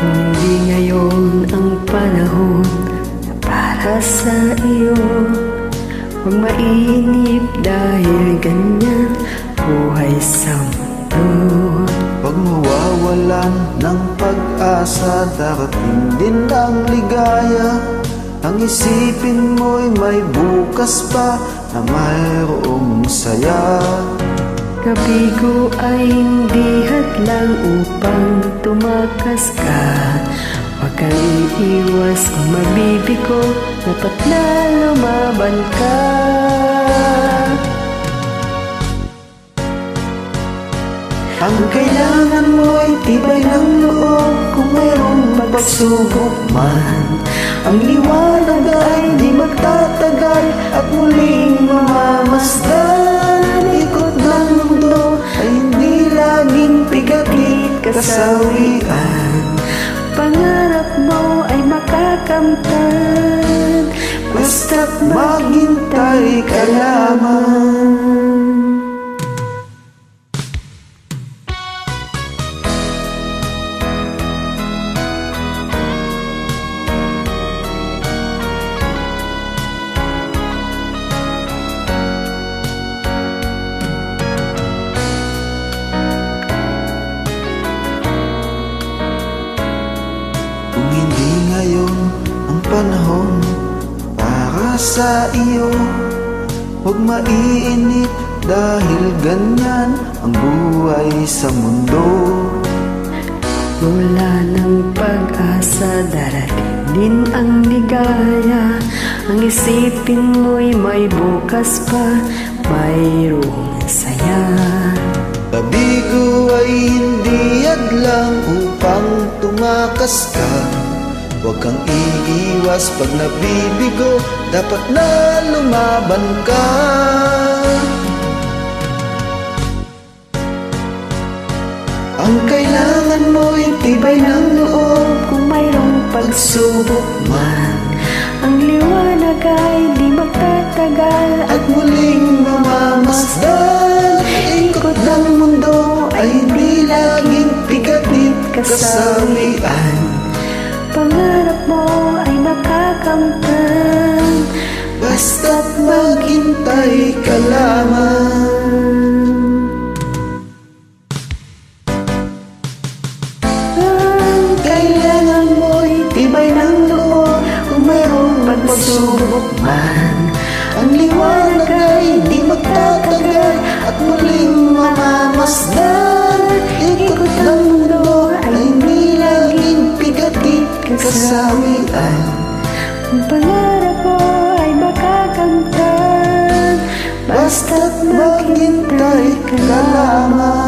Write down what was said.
Hindi ngayon ang panahon para sa iyo. Huwag mainip dahil ganyan buhay sa mundo. Huwag mawawalan ng pag-asa, darating din ang ligaya. Ang isipin mo'y may bukas pa na mayroong saya. Kabigo ay hindi hadlang upang tumakas ka. Huwag kang iiwas kung mabibigo, dapat na lumaban ka. Ang kailangan mo'y tibay ng loob, kung mayroong pagsubok man. Ang liwanag ay di magtatagal at muling mamamasdan. Ikot ng mundo ay hindi laging pigatit kasawian. Pangarap mo ay makakamtan, basta't maghintay ka lamang. Kung hindi ngayon ang panahon para sa iyo, huwag maiinip dahil ganyan ang buhay sa mundo. wala ng pag-asa, darating din ang ligaya. Ang isipin mo'y may bukas pa, mayroong saya. Pabigo ay hindi hadlang upang tumakas ka. Huwag kang iiwas pag nabibigo, dapat na lumaban ka. Ang kailangan mo'y tibay ng loob, Kung mayroong pagsubok man, ang liwanag ay di magtatagal at muling mamamasdan. Ikot ng mundo ay di laging pigatit kasawian. pangarap mo ay makakamtan, Basta't maghintay ka lamang. Ang kailangan mo'y tibay ng loob, kung mayroong pagsubok man. Ang liwanag ay di magtatagal at muling mamamasdan. Ikot ng mundo ay hindi laging pigatit kasawian. ang pangarap mo ay makakamtan, Basta't maghintay ka lamang.